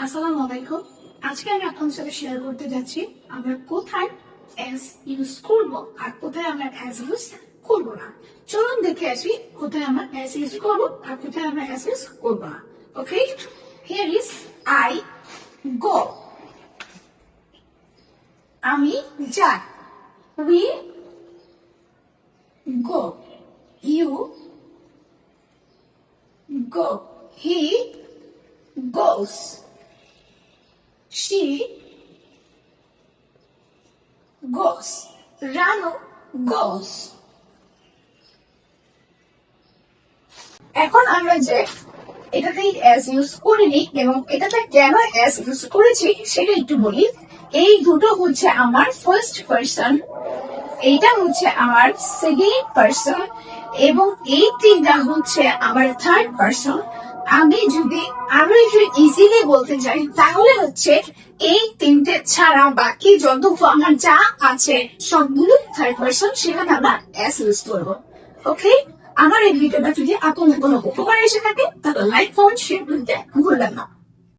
আসসালামু আলাইকুম। আজকে আমি আপনাদের সাথে শেয়ার করতে যাচ্ছি আমরা কোথায় এস ইউজ করব আর কোথায় আমরা এস ইউজ করব না। চলুন দেখে আসি কোথায় আমরা এস ইউজ করব আর কোথায় আমরা এস ইউজ করব না। Okay, here is I go. আমি যাই। We go. You go. He goes. She goes. Ranu goes. এখন আমরা যে এটাতে এস ইউজ করিনি এবং এটাতে কেন এস ইউজ করেছি সেটা একটু বলি। এই দুটো হচ্ছে আমার ফার্স্ট পারসন, এইটা হচ্ছে আমার সেকেন্ড পারসন এবং এই তিনটা হচ্ছে আমার থার্ড পারসন। আমি যদি আরো একটু ইজিলি বলতে চাই তাহলে হচ্ছে এই তিনটে ছাড়া বাকি যত আমার যা আছে সবগুলো থার্ড পারসন, সেখানে আমরা এস ইউজ করবো। ওকে, আমার এই ভিডিওটা যদি আপনাদের কোনো উপকার এসে থাকে তাহলে লাইক কমেন্ট শেয়ার করতে ভুলবেন না।